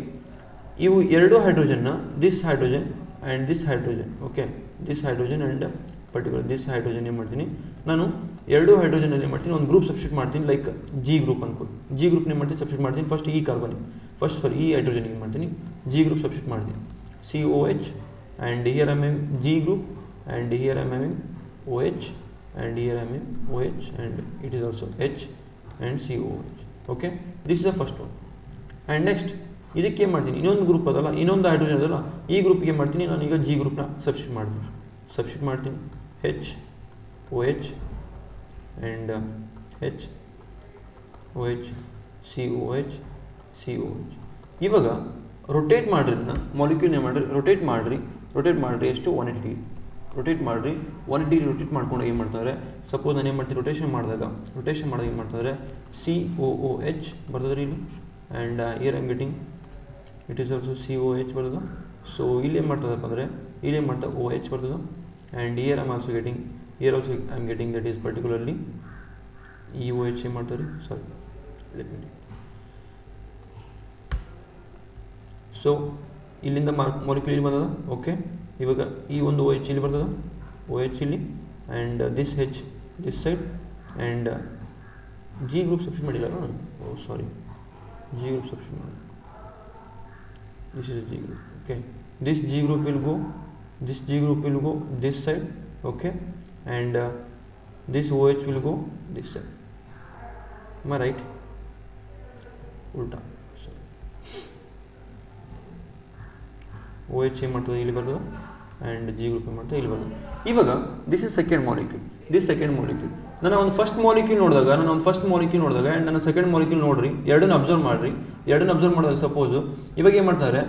ಇವು ಎರಡು ಹೈಡ್ರೋಜನ್ನ this hydrogen and this hydrogen, okay, this hydrogen and particular this hydrogen ಏನು ಮಾಡ್ತೀನಿ ನಾನು ಎರಡು ಹೈಡ್ರೋಜನಲ್ಲಿ ಏನು ಮಾಡ್ತೀನಿ ಒಂದು ಗ್ರೂಪ್ ಸಬ್ಸ್ಟಿಟ್ಯೂಟ್ ಮಾಡ್ತೀನಿ, ಲೈಕ್ G ಗ್ರೂಪ್ ಅನ್ಕೊಳ್ಳಿ. G ಗ್ರೂಪ್ ಏನು ಮಾಡ್ತೀನಿ ಸಬ್ಸ್ಟಿಟ್ಯೂಟ್ ಮಾಡ್ತೀನಿ. ಫಸ್ಟ್ ಈ ಹೈಡ್ರೋಜನ್ ಏನು ಮಾಡ್ತೀನಿ G ಗ್ರೂಪ್ ಸಬ್ಸ್ಟಿಟ್ಯೂಟ್ ಮಾಡ್ತೀನಿ, COH and here I am having G group and here I am having OH and here I am having OH and it is also H and COH, okay. This is the first one. And next ಇದಕ್ಕೆ ಏನು ಮಾಡ್ತೀನಿ, ಇನ್ನೊಂದು ಗ್ರೂಪ್ ಅದಲ್ಲ, ಇನ್ನೊಂದು ಹೈಡ್ರೋಜನ್ ಅದಲ್ಲ, ಈ ಗ್ರೂಪ್ಗೆ ಏನು ಮಾಡ್ತೀನಿ ನಾನು ಈಗ G ಗ್ರೂಪ್ನ ಸಬ್ಸ್ಟಿಟ್ಯೂಟ್ ಮಾಡ್ತೀನಿ H OH and H OH COH. ಇವಾಗ ರೊಟೇಟ್ ಮಾಡಿದ್ನ ಮಾಲಿಕ್ಯೂಲ್ ಏನು ಮಾಡಿರಿ, ರೊಟೇಟ್ ಮಾಡಿರಿ ಎಷ್ಟು 180 ರೊಟೇಟ್ ಮಾಡಿರಿ 180 ರೊಟೇಟ್ ಮಾಡ್ಕೊಂಡು ಏನು ಮಾಡ್ತಾರೆ, ಸಪೋಸ್ ನಾನು ಏನು ಮಾಡ್ತೀನಿ ರೊಟೇಷನ್ ಮಾಡಿದಾಗ ಏನು ಮಾಡ್ತಾರೆ COOH ಬರ್ತದ್ರಿ ಇಲ್ಲಿ. And year I am getting it is also COH ಬರ್ತದೆ. ಸೊ ಇಲ್ಲಿ ಏನು ಮಾಡ್ತದಪ್ಪ ಅಂದರೆ ಇಲ್ಲಿ ಏನು ಮಾಡ್ತಾ OH ಬರ್ತದೆ. And year I am also getting that is particularly OH ಏನು ಮಾಡ್ತಾರೆ, ಲೆಟ್ ಮಿ. ಸೊ ಇಲ್ಲಿಂದ ಮಾಲಿಕ್ಯೂಲ್ ಇಲ್ಲಿ ಬಂದದ, ಓಕೆ. ಇವಾಗ ಈ ಒಂದು OH ಇಲ್ಲಿ ಬರ್ತದೆ, OH ಇಲ್ಲಿ, and this H this side, and G group substitute ಮಾಡಿಲ್ಲ ನಾನು, G ಗ್ರೂಪ್ ಸಬ್ಸ್ಟಿಟ್ಯೂಟ್ ಮಾಡಿ, this is G group, okay. This G group will go this side, okay, and this OH will go this side. am I right? ಉಲ್ಟಾ. OH ಏನು ಮಾಡ್ತದೆ ಇಲ್ಲಿ ಬರ್ತದೆ, ಆ್ಯಂಡ್ G ಗ್ರೂಪ್ ಏನು ಮಾಡ್ತದೆ ಇಲ್ಲಿ ಬರ್ತದೆ. ಇವಾಗ ದಿಸ್ ಇಸ್ ಸೆಕೆಂಡ್ ಮಾಲಿಕ್ಯೂಲ್. ನನ್ನ ಒಂದು ಫಸ್ಟ್ ಮಾಲಿಕ್ಯೂಲ್ ನೋಡಿದಾಗ ಆ್ಯಂಡ್ ನನ್ನ ಸೆಕೆಂಡ್ ಮಾಲಿಕ್ಯೂಲ್ ನೋಡ್ರಿ, ಎರಡನ್ನ ಅಬ್ಸರ್ವ್ ಮಾಡಿದಾಗ ಸಪೋಸು ಇವಾಗ ಏನು ಮಾಡ್ತಾರೆ,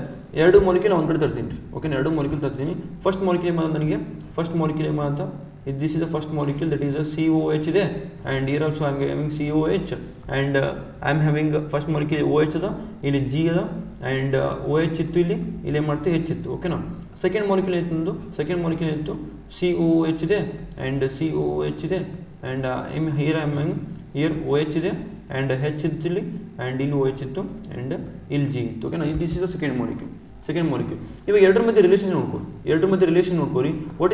ಎರಡು ಮಾಲಿಕ್ಯೂಲ್ ಒಂದು ಕಡೆ ತರ್ತೀನಿ ರೀ. ಓಕೆ, ಎರಡು ಮಾಲಿಕ್ಯೂಲ್ ತರ್ತೀನಿ. ಫಸ್ಟ್ ಮಾಲಿಕ್ಯೂಲ್ ಏನು ನನಗೆ ಏನು ಅಂತ, this is the first molecule, that is a COH ಇದೆ, and here also I am having COH, and I am having first molecule OH ಅದ, ಇಲ್ಲಿ G ಅದ, ಆ್ಯಂಡ್ OH ಇತ್ತು, ಇಲ್ಲಿ ಏನು ಮಾಡ್ತೀವಿ H ಇತ್ತು. ಓಕೆನಾ. ಸೆಕೆಂಡ್ ಮಾಲಿಕ್ಯೂಲ್ ಇತ್ತು COH ಇದೆ, ಆ್ಯಂಡ್ COH ಇದೆ, ಆ್ಯಂಡ್ ಹಿಯರ್ OH ಇದೆ, ಆ್ಯಂಡ್ H ಇತ್ತು ಇಲ್ಲಿ, ಆ್ಯಂಡ್ ಇಲ್ಲಿ OH ಇತ್ತು, ಆ್ಯಂಡ್ ಇಲ್ಲಿ G ಇತ್ತು. ಓಕೆನಾ. This is the second molecule. ಇವಾಗ ಎರಡರ ಮಧ್ಯೆ ರಿಲೇಷನ್ ನೋಡ್ಕೊರಿ. What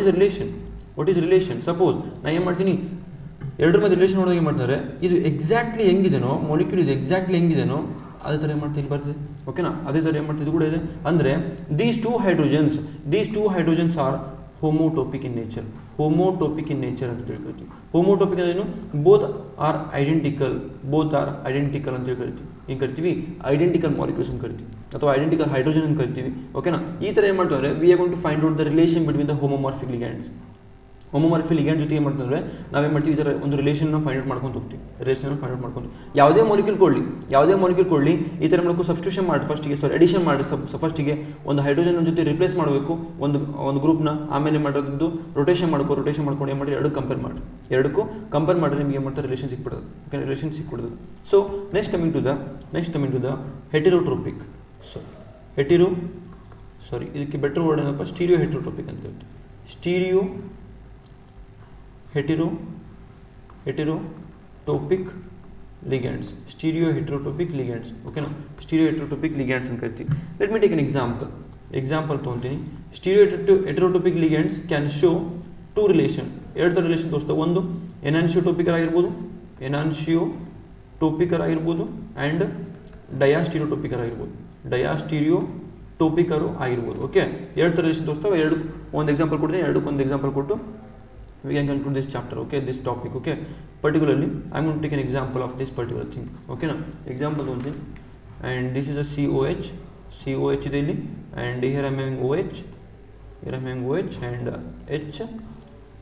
is relation? ಸಪೋಸ್ ನಾ ಏನು ಮಾಡ್ತೀನಿ, ಎರಡರ ಮಧ್ಯೆ ರಿಲೇಷನ್ ನೋಡಿದಾಗ ಏನು ಮಾಡ್ತಾರೆ, ಇದು ಎಕ್ಸಾಕ್ಟ್ಲಿ ಹೆಂಗಿದೆನೋ ಮಾಲಿಕ್ಯೂಲ್, ಇದು ಎಕ್ಸಾಕ್ಟ್ಲಿ ಹೆಂಗಿದೆನೋ ಅದೇ ಥರ ಏನು ಮಾಡ್ತೀನಿ, ಇಲ್ಲಿ ಬರ್ತದೆ. ಓಕೆನಾ. ಅದೇ ಥರ ಏನು ಮಾಡ್ತಿದ್ದು ಕೂಡ ಇದೆ. ಅಂದರೆ these two hydrogens are homotopic in nature ಅಂತ ತಿಳ್ಕೊಳ್ತೀವಿ. ಹೋಮೋಟೋಪಿಕ್ ಏನು, ಬೋತ್ ಆರ್ ಐಡೆಂಟಿಕಲ್ ಅಂತ ತಿಳ್ಕೊಳ್ತೀವಿ. ಏನು ಕರಿತೀವಿ, ಐಡೆಂಟಿಕಲ್ ಮಾಲಿಕ್ಯೂಲ್ಸ್ ಅಂತ ಕರಿತೀವಿ, ಅಥವಾ ಐಡೆಂಟಿಕಲ್ ಹೈಡ್ರೋಜನ್ ಅಂತ ಕರಿತೀವಿ. ಓಕೆನಾ. ಈ ಥರ ಏನು ಮಾಡ್ತಾರೆ, we are going to find out the relation between the homomorphic ligands ಜೊತೆ ಏನು ಮಾಡ್ತಾರೆ, ನಾವೇನು ಮಾಡ್ತೀವಿ, ಈ ಥರ ಒಂದು ರಿಲೇಷನ್ನ ಫೈಂಡ್ ಔಟ್ ಮಾಡ್ಕೊಂಡು ಹೋಗ್ತೀವಿ. ಯಾವುದೇ ಮಾಲಿಕ್ಯೂಲ್ ಕೊಡಲಿ ಈ ಥರ ಮಾಡಬೇಕು, ಸಬ್ಸ್ಟಿಟ್ಯೂಷನ್ ಮಾಡಿ ಎಡಿಷನ್ ಮಾಡಿ ಫಸ್ಟಿಗೆ ಒಂದು ಹೈಡ್ರೋಜನ್ ಜೊತೆ ರಿಪ್ಲೇಸ್ ಮಾಡಬೇಕು ಒಂದು ಗ್ರೂಪ್ನ. ಆಮೇಲೆ ಮಾಡೋದು ರೊಟೇಷನ್ ಮಾಡ್ಕೊಂಡು ಏನು ಮಾಡಿ ಎರಡಕ್ಕೂ ಕಂಪೇರ್ ಮಾಡಿದ್ರೆ ನಿಮಗೆ ಏನು ಮಾಡ್ತಾರೆ, ರಿಲೇಷನ್ ಸಿಕ್ಬಿಡೋದು. So next coming to the heterotropic. ಇದಕ್ಕೆ ಬೆಟರ್ ವರ್ಡ್ ಏನಪ್ಪ, ಸ್ಟೀರಿಯೋ ಹೆಟೆರೋಟ್ರೋಪಿಕ್ ಅಂತ ಹೇಳ್ತೀವಿ. Heterotopic ligands. ಓಕೆನಾ. ಸ್ಟೀರಿಯೋಹೆಟೆರೋಟೋಪಿಕ್ ligands ಅಂತ ಕರಿತೀವಿ. Let me take an example ತೊಗೊತೀನಿ. Stereoheterotopic ligands can show two relation, ಎರಡು ಥರ ರಿಲೇಷನ್ ತೋರಿಸ್ತವೆ. ಒಂದು ಎನಾನ್ಶಿಯೋಟೋಪಿಕರ್ ಆಗಿರ್ಬೋದು ಆ್ಯಂಡ್ ಡಯಾಸ್ಟೀರಿಯೋಟೋಪಿಕರ್ ಆಗಿರ್ಬೋದು. ಓಕೆ, ಎರಡು ಥರ ರಿಲೇಷನ್ ತೋರಿಸ್ತವೆ. ಒಂದು ಎಕ್ಸಾಂಪಲ್ ಕೊಡ್ತೀನಿ, ಎರಡಕ್ಕೊಂದು ಎಕ್ಸಾಂಪಲ್ ಕೊಟ್ಟು we can conclude this chapter, okay, this topic. Okay, particularly I am going to take an example of this particular thing. Okay na, example one thing, and this is a COH ಇದೆ ಇಲ್ಲಿ, and here I am having OH, and H,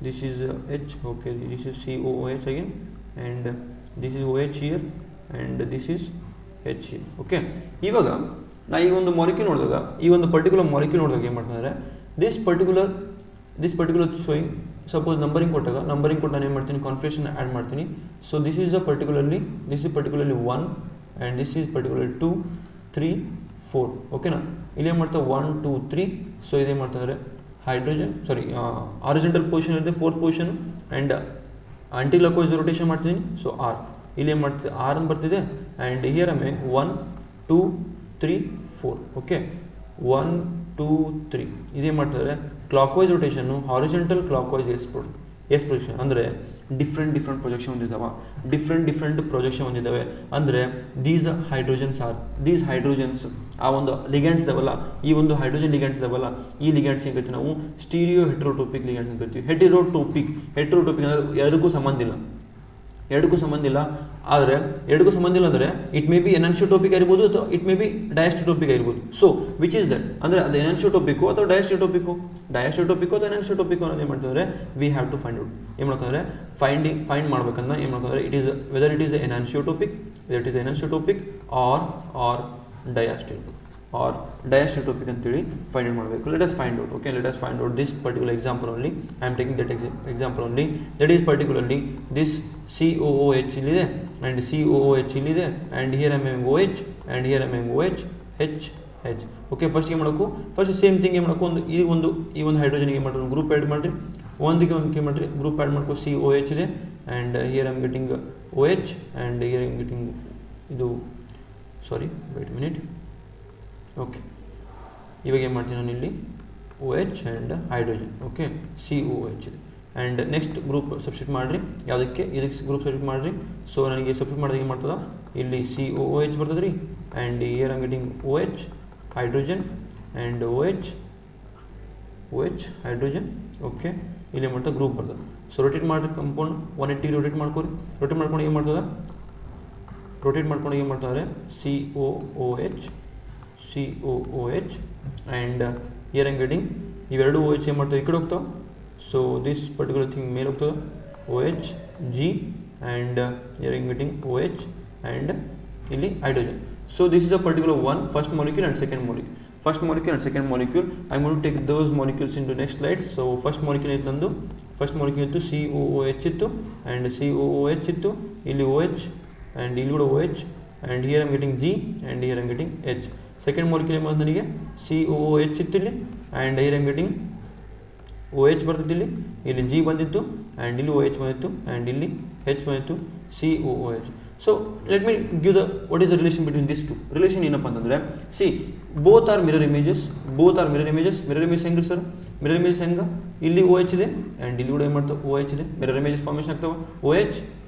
this is H. Okay, this is COOH again, and this is OH here, and this is H here. Okay, ಇವಾಗ ನಾ ಈ ಒಂದು ಮಾಲಿಕ್ಯೂಲ್ ನೋಡಿದಾಗ, ಪರ್ಟಿಕ್ಯುಲರ್ ಮಾಲಿಕ್ಯೂಲ್ ನೋಡಿದಾಗ ಏನು ಮಾಡ್ತಾರೆ, this particular showing, suppose numbering ಕೊಟ್ಟಾಗ ನಾನು ಏನು ಮಾಡ್ತೀನಿ, ಕಾನ್ಫಿಗರೇಷನ್ ಆ್ಯಡ್ ಮಾಡ್ತೀನಿ. So this is particularly 1 and this is particular 2, 3, 4. ಓಕೆನಾ. ಇಲ್ಲೇನು ಮಾಡ್ತಾರೆ 1, 2, 3. ಸೊ ಇದೇನು ಮಾಡ್ತಾರೆ, ಹಾರಿಜಾಂಟಲ್ ಪೊಸಿಷನ್ ಇರುತ್ತೆ, 4th position, and anti clockwise rotation ಮಾಡ್ತೀನಿ. ಸೊ R ಇಲ್ಲಿ ಏನು ಮಾಡ್ತಿದೆ, R ಅಂತ ಬರ್ತಿದೆ, ಆ್ಯಂಡ್ ಹಿಯರ್ ಆಮೇಲೆ 1, 2, 3, 4. ಓಕೆ, 1, 2, 3 ಇದೇನು ಮಾಡ್ತಾರೆ, clockwise rotation, horizontal clockwise S position. ಅಂದರೆ ಡಿಫ್ರೆಂಟ್ ಪ್ರೊಜೆಕ್ಷನ್ ಹೊಂದಿದ್ದಾವೆ. ಅಂದರೆ ದೀಸ್ ಹೈಡ್ರೋಜನ್ಸ್ ಆ ಒಂದು ಲಿಗ್ಯಾಂಡ್ಸ್ ಇದಾವಲ್ಲ, ಈ ಒಂದು ಹೈಡ್ರೋಜನ್ ಲಿಗ್ಯಾಂಡ್ಸ್ ಇದಾವಲ್ಲ, ಈ ಲಿಗ್ಯಾಂಡ್ಸ್ ಏನು ಕರಿತೀವಿ ನಾವು, ಸ್ಟೀರಿಯೋ ಹೆಟೆರೋಟೋಪಿಕ್ ಲಿಗ್ಯಾಂಡ್ಸ್ ಅಂತ ಕರಿತೀವಿ. ಹೆಟೆರೋಟೋಪಿಕ್ ಅಂದರೆ ಎರಡಕ್ಕೂ ಸಂಬಂಧ ಇಲ್ಲ. ಆದರೆ ಎರಡಕ್ಕೂ ಸಂಬಂಧ ಇಲ್ಲ ಅಂದರೆ ಇಟ್ ಮೇ ಬಿ ಎನಾನ್ಶಿಯೋಟೋಪಿಕ್ ಆಗಿರ್ಬೋದು, ಅಥವಾ ಇಟ್ ಮೇ ಬಿ ಡಯಾಸ್ಟಿಯೋಟೋಪಿಕ್ ಆಗಿರ್ಬೋದು. ಸೊ ವಿಚ್ ಇಸ್ ದಟ್, ಅಂದರೆ ಅದು ಎನಾನ್ಶಿಯೋಟೋಪಿಕ್ಕು ಅಥವಾ ಡಯಾಸ್ಟಿಯೋಟೋಪಿಕ್ಕು ಅಥವಾ ಎನಾನ್ಶಿಯೋಟೋಪಿಕ್ಕು ಅನ್ನೋದು ಏನು ಮಾಡ್ತಾರೆ, we have to find out. ಏನು ಮಾಡ್ಕೊಂಡ್ರೆ ಫೈಂಡ್ ಮಾಡ್ಬೇಕಂದ್ರೆ ಏನು ಮಾಡ್ಕೊಂಡ್ರೆ, whether it is enantiotopic or diastereotopic ಅಂತೇಳಿ ಫೈಂಡ್ ಔಟ್ ಮಾಡಬೇಕು. Let us find out this particular example only. I am taking that example only. That is particularly this COOH ಇಲ್ಲಿದೆ, ಆ್ಯಂಡ್ COOH ಇಲ್ಲಿದೆ, and here I'm having OH, and here I'm having OH, H. Okay, ಏನು ಮಾಡಬೇಕು, ಸೇಮ್ ಥಿಂಗ್ ಏನು ಮಾಡಬೇಕು, ಈ ಒಂದು ಹೈಡ್ರೋಜನ್ಗೆ ಏನು ಮಾಡಿರಿ, ಗ್ರೂಪ್ ಆ್ಯಡ್ ಮಾಡಿರಿ, ಒಂದಕ್ಕೆ ಮಾಡಿರಿ, ಗ್ರೂಪ್ ಆ್ಯಡ್ ಮಾಡ್ಕೊ, COH ಇದೆ, and here I'm getting OH, and here I'm getting ಇದು ವೇಟ್ ಮಿನಿಟ್. ಓಕೆ, ಇವಾಗ ಏನು ಮಾಡ್ತೀನಿ ನಾನು ಇಲ್ಲಿ OH and hydrogen. Okay, COH ಇದೆ, ಆ್ಯಂಡ್ ನೆಕ್ಸ್ಟ್ ಗ್ರೂಪ್ ಸಬ್ಸ್ಟಿಟ್ಯೂಟ್ ಮಾಡಿರಿ, ಇದಕ್ಕೆ ಗ್ರೂಪ್ ಸಬ್ಸ್ಟಿಟ್ಯೂಟ್ ಮಾಡಿರಿ. ಸೊ ನನಗೆ ಸಬ್ಸ್ಟಿಟ್ಯೂಟ್ ಮಾಡಿದಾಗ ಏನು ಮಾಡ್ತದೆ, ಇಲ್ಲಿ COOH ಬರ್ತದೆ ರೀ, and here I'm getting OH hydrogen, and OH hydrogen. Okay, ಇಲ್ಲಿ ಏನು ಮಾಡ್ತದೆ, ಗ್ರೂಪ್ ಬರ್ತದೆ. ಸೊ ರೊಟೇಟ್ ಮಾಡಿರಿ, ಕಂಪೌಂಡ್ 180 ರೊಟೇಟ್ ಮಾಡ್ಕೊಂಡು ಏನು ಮಾಡ್ತದೆ, COOH, and here I'm getting ಇವೆರಡು OH ಏನು ಮಾಡ್ತವೆ, ಈ ಕಡೆ ಹೋಗ್ತಾವೆ. ಸೊ ದಿಸ್ ಪರ್ಟಿಕ್ಯುಲರ್ ಥಿಂಗ್ ಮೇಲೆ ಹೋಗ್ತದೆ, OH G and here I am getting OH and ಇಲ್ಲಿ hydrogen. So this is a particular one, first molecule and second molecule. First molecule and second molecule, I am going to take those molecules into next slide. So first molecule is ನಂದು first molecule ಇತ್ತು COOH ಇತ್ತು and COOH ಇತ್ತು, ಇಲ್ಲಿ OH and ಇಲ್ಲಿ ಕೂಡ OH and here I am getting G and here I am getting H. Second molecule ಏನು ಬಂತು ನನಗೆ COOH ಇತ್ತು ಇಲ್ಲಿ and here I am getting OH ಬರ್ತಿತ್ತು ಇಲ್ಲಿ G ಬಂದಿತ್ತು and ಇಲ್ಲಿ OH ಬಂದಿತ್ತು and ಇಲ್ಲಿ H ಬಂದಿತ್ತು COOH. So let me give the what is the relation between these two. Relation ಏನಪ್ಪ ಅಂತಂದರೆ see both are mirror images. Mirror image ಹೆಂಗೆ ಸರ್? ಮಿರರ್ ಇಮೇಜ್ ಹೆಂಗೆ? ಇಲ್ಲಿ OH ಇದೆ ಆ್ಯಂಡ್ ಇಲ್ಲಿ ಕೂಡ ಏನು ಮಾಡ್ತಾವೆ OH ಇದೆ, ಮಿರರ್ ಇಮೇಜಸ್ ಫಾರ್ಮೇಷನ್ ಆಗ್ತಾವೆ.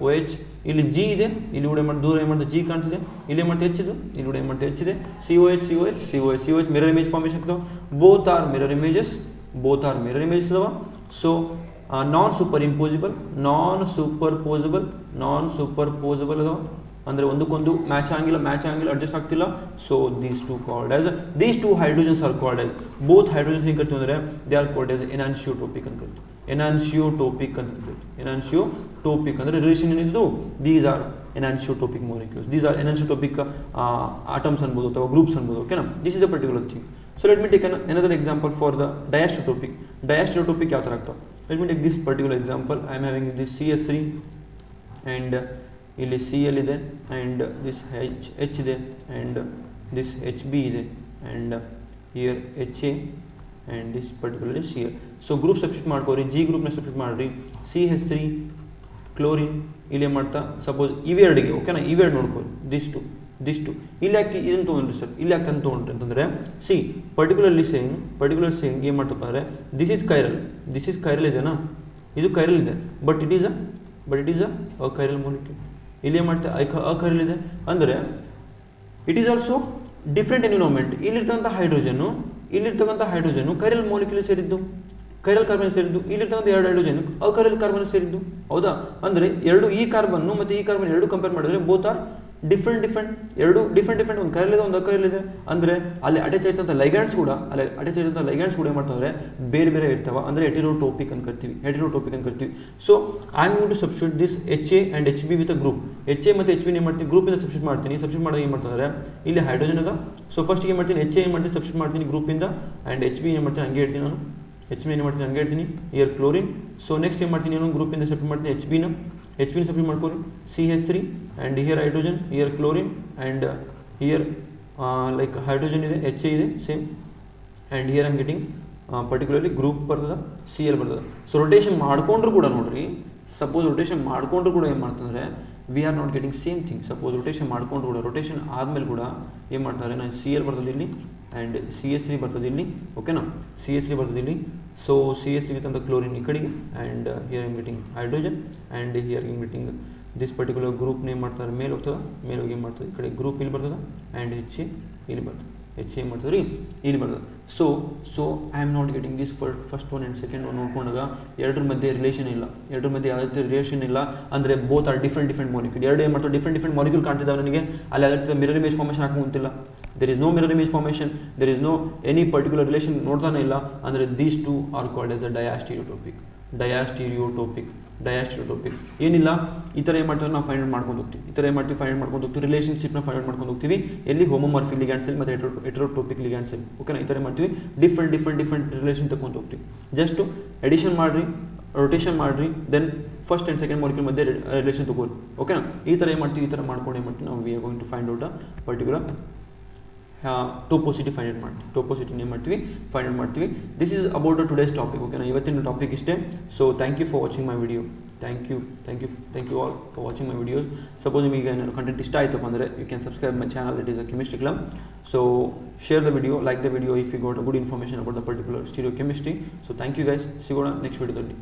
OH ಇಲ್ಲಿ G ಇದೆ, ಇಲ್ಲಿ ಕೂಡ ದೂರ ಏನು ಮಾಡ್ತಾರೆ G ಕಾಣ್ತಿದೆ, ಇಲ್ಲಿ ಏನು ಮಾಡ್ತಾರೆ H ಇದು, ಇಲ್ಲಿ ಕೂಡ ಏನು ಮಾಡ್ತಾರೆ H ಇದೆ. COH ಮಿರರ್ ಇಮೇಜ್ ಫಾರ್ಮೇಷನ್ ಆಗ್ತಾವೆ. ಬೋತ್ ಆರ್ ಮಿರರ್ ಇಮೇಜಸ್ ಅದಾವ. ಸೊ ನಾನ್ ಸೂಪರ್ಪೋಸಬಲ್ ಅದಾವ, ಅಂದರೆ ಒಂದಕ್ಕೊಂದು ಮ್ಯಾಚ್ ಆಗಿಲ್ಲ, ಅಡ್ಜಸ್ಟ್ ಆಗ್ತಿಲ್ಲ. So these two hydrogens are called as, both hydrogens ಏನು ಕರಿತೀವಿ ಅಂದರೆ they are called as enantiotopic ಅಂತ ಕರಿತೀವಿ. ಎನಾನ್ಶಿಯೋಟೋಪಿಕ್ ಅಂದರೆ ರಿಲೇಷನ್ ಏನಿದ್ದು, these are enantiotopic molecules, these are enantiotopic atoms ಅನ್ಬೋದು ಅಥವಾ ಗ್ರೂಪ್ಸ್ ಅನ್ಬೋದು. ಓಕೆನಾ? This is a particular thing. So let me take another example for the diastereotopic. Diastereotopic ಯಾವ ಥರ ಆಗ್ತಾವೆ? Let me take this particular example. I am having this CS3 and ಇಲ್ಲಿ Cl ಇದೆ and this H ಇದೆ and this HB ಇದೆ and here HA and this particularly Cl. So group substitute ಮಾಡ್ಕೋರಿ, G ಗ್ರೂಪ್ನ ಸಬ್ಸ್ಟಿಟ್ಯೂಟ್ ಮಾಡಿರಿ. CH3 ಕ್ಲೋರಿನ್ ಇಲ್ಲಿ ಏನು ಮಾಡ್ತಾ ಸಪೋಸ್ ಇವೆರಡಿಗೆ, ಓಕೆನಾ? ಇವೆರಡು ನೋಡ್ಕೊಳ್ಳಿ, ದಿಷ್ಟು ಇಲ್ಲಿ ಯಾಕೆ ಇದನ್ನು ತೊಗೊಂಡ್ರಿ ಸರ್, ಇಲ್ಲಿ ಯಾಕೆ ತಂದು ತೊಗೊಂಡ್ರಿ ಅಂತಂದರೆ ಸಿ ಪರ್ಟಿಕ್ಯುಲರ್ ಸೇಯಿಂಗ್ ಏನು ಮಾಡ್ತಪ್ಪ ಅಂದರೆ ದಿಸ್ ಇಸ್ ಕೈರಲ್ ಇದೆನಾ, ಇದು ಕೈರಲ್ ಇದೆ, but it is a chiral molecule. ಇಲ್ಲಿ ಏನು ಮಾಡ್ತಾ ಅಕೈರಲ್ ಇದೆ ಅಂದರೆ it is also different environment. ಇಲ್ಲಿರ್ತಕ್ಕಂಥ ಹೈಡ್ರೋಜನ್ನು ಕೈರಲ್ ಮಾಲಿಕ್ಯೂಲ್ ಸೇರಿದ್ದು, ಕೈರಲ್ ಕಾರ್ಬನ್ ಸೇರಿದ್ದು, ಇಲ್ಲಿರ್ತಕ್ಕಂಥ ಎರಡು ಹೈಡ್ರೋಜನ್ ಅಕೈರಲ್ ಕಾರ್ಬನ್ ಸೇರಿದ್ದು, ಹೌದಾ? ಅಂದರೆ ಎರಡು ಈ ಕಾರ್ಬನ್ನು ಮತ್ತು ಈ ಕಾರ್ಬನ್ ಎರಡು ಕಂಪೇರ್ ಮಾಡಿದ್ರೆ ಬೋತ್ ಆರ್ ಡಿಫ್ರೆಂಟ್ ಒಂದು ಕೈರಲ್ ಇದೆ, ಒಂದು ಅಕೈರಲ್ ಇದೆ. ಅಂದರೆ ಅಲ್ಲಿ ಅಟ್ಯಾಚ್ ಆಯ್ತಂಥ ಲೈಗ್ಯಾಂಡ್ಸ್ ಕೂಡ ಏನು ಮಾಡ್ತಾರೆ, ಬೇರೆ ಇರ್ತಾವೆ, ಅಂದರೆ ಹೆಟೆರೋಟೋಪಿಕ್ ಅಂತ ಕರಿತೀವಿ. So I am going to substitute this HA and HB with a group. HA ಮತ್ತು HB ಏನು ಮಾಡ್ತೀನಿ, ಗ್ರೂಪಿಂದ ಸಬ್ಸ್ಟಿಟ್ಯೂಟ್ ಮಾಡ್ತೀನಿ. ಸಬ್ಸ್ಟಿಟ್ಯೂಟ್ ಮಾಡಿದಾಗ ಏನು ಮಾಡ್ತಾರೆ, ಇಲ್ಲಿ ಹೈಡ್ರೋಜನ್ ಅದ. ಸೊ ಫಸ್ಟ್ ಏನು ಮಾಡ್ತೀನಿ, HA ಏನು ಮಾಡ್ತೀನಿ, ಸಬ್ಸ್ಟಿಟ್ಯೂಟ್ ಮಾಡ್ತೀನಿ ಗ್ರೂಪಿಂದ, ಆ್ಯಂಡ್ HB ಏನು ಮಾಡ್ತೀನಿ ಹಂಗೆ ಇಡ್ತೀನಿ ನಾನು, HB ಏನು ಮಾಡ್ತೀನಿ ಹಂಗೆ ಇಡ್ತೀನಿ, ಇಯರ್ ಕ್ಲೋರಿನ್. ಸೊ ನೆಕ್ಸ್ಟ್ ಏನು ಮಾಡ್ತೀನಿ, ನಾನು ಗ್ರೂಪಿಂದ ಸಬ್ಸ್ಟಿಟ್ಯೂಟ್ ಮಾಡ್ತೀನಿ HBನ ಸಬ್ಸ್ಟಿಟ್ಯೂಟ್ ಮಾಡ್ಕೊಳ್ಳಿ, CH3 and here hydrogen, here chlorine and here like hydrogen ಇದೆ, HA ಇದೆ same, and here I am getting particularly group ಬರ್ತದೆ, Cl ಬರ್ತದೆ. ಸೊ ರೊಟೇಷನ್ ಮಾಡಿಕೊಂಡ್ರು ಕೂಡ ನೋಡ್ರಿ, ಸಪೋಸ್ ರೊಟೇಷನ್ ಮಾಡಿಕೊಂಡ್ರು ಕೂಡ ಏನು ಮಾಡ್ತಂದರೆ we are not getting same thing. Suppose rotation ಮಾಡಿಕೊಂಡ್ರು ಕೂಡ, ರೊಟೇಷನ್ ಆದಮೇಲೆ ಕೂಡ ಏನು ಮಾಡ್ತಾರೆ, ನಾನು Cl ಬರ್ತದೆ ಇಲ್ಲಿ ಆ್ಯಂಡ್ CH3 ಬರ್ತದೆ ಇಲ್ಲಿ, ಓಕೆನಾ? CH3 ಬರ್ತದೆ ಇಲ್ಲಿ. ಸೊ CH3 ವಿತ್ ಅಂತ ಕ್ಲೋರಿನ್ ಈ ಕಡೆಗೆ and here I am getting hydrogen and here I am getting this particular group ಏನು ಮಾಡ್ತಾರೆ, ಮೇಲೆ ಹೋಗ್ತದೆ, ಮೇಲೆ ಹೋಗಿ ಏನು ಮಾಡ್ತದೆ, ಈ ಕಡೆ ಗ್ರೂಪ್ ಇಲ್ಲಿ ಬರ್ತದೆ ಆ್ಯಂಡ್ HA ಇಲ್ಲಿ ಬರ್ತದೆ, HA ಏನು ಮಾಡ್ತದೆ ರೀ ಇಲ್ಲಿ ಬರ್ತದೆ. So I am not getting this first one and second one ನೋಡ್ಕೊಂಡಾಗ ಎರಡರ ಮಧ್ಯೆ ರಿಲೇಷನ್ ಇಲ್ಲ, ಯಾವುದೇ ರಿಲೇಷನ್ ಇಲ್ಲ. ಅಂದರೆ ಬೋತ್ ಆರ್ ಡಿಫ್ರೆಂಟ್ ಮಾಲಿಕ್ಯೂಲ್. ಎರಡು ಏನು ಮಾಡ್ತಾರೆ, ಡಿಫ್ರೆಂಟ್ ಮಾಲಿಕ್ಯೂಲ್ ಕಾಣ್ತಿದ್ದಾವೆ ನನಗೆ. ಅಲ್ಲಿ ಅದಕ್ಕೆ ಮಿರರ್ ಇಮೇಜ್ ಫಾರ್ಮೇಷನ್ ಹಾಕೊಂತಿಲ್ಲ, there is no mirror image formation, there is no any particular relation ನೋಡ್ತಾನೆ ಇಲ್ಲ. ಅಂದರೆ these two are called as a diastereotopic. ಏನಿಲ್ಲ, ಈ ಥರ ಏನು ಮಾಡ್ತೀವಿ ನಾವು ಫೈಂಡ್ ಔಟ್ ಮಾಡ್ಕೊಂಡು ಹೋಗ್ತೀವಿ, ರಿಲೇಷನ್ಶಿಪ್ನ ಫೈಂಡ್ ಔಟ್ ಮಾಡ್ಕೊಂಡು ಹೋಗ್ತೀವಿ. ಎಲ್ಲಿ ಹೋಮೋಮಾರ್ಫಿಕ್ ಲಿಗ್ಯಾಂಡ್ ಸೆಲ್ ಮತ್ತು ಹೆಟೆರೋಟೋಪಿಕ್ ಲಿಗ್ಯಾಂಡ್ ಸೆಲ್, ಓಕೆನಾ? ಈ ಥರ ಮಾಡ್ತೀವಿ, ಡಿಫ್ರೆಂಟ್ ರಿಲೇಷನ್ ತಗೊಂಡು ಹೋಗ್ತೀವಿ. ಜಸ್ಟ್ ಎಡಿಷನ್ ಮಾಡಿರಿ, ರೊಟೇಷನ್ ಮಾಡಿರಿ, then first and second molecule ಮಧ್ಯೆ ರಿಲೇಷನ್ ತಗೊಳ್ಳಿ, ಓಕೆನಾ? ಈ ಥರ ಏನು ಮಾಡ್ತೀವಿ, ಈ ಥರ ಮಾಡ್ಕೊಂಡು ಏನು ಮಾಡ್ತೀವಿ ನಾವು, we are going to find out a particular topicity find ಮಾಡ್ತೀವಿ. This is about today's topic, ಓಕೆನಾ? ಇವತ್ತಿನ ಟಾಪಿಕ್ ಇಷ್ಟೇ. So thank you for watching my video. Thank you all for watching my videos. Suppose ನಿಮಗೆ ಏನಾದ್ರು ಕಂಟೆಂಟ್ ಇಷ್ಟ ಆಯಿತಪ್ಪ ಅಂದರೆ you can subscribe my channel, that is a chemistry club. So share the video, like the video if you got a good information about the particular stereochemistry. So thank you guys, ಸಿಗೋಣ ನೆಕ್ಸ್ಟ್ ವಿಡಿಯೋದಲ್ಲಿ.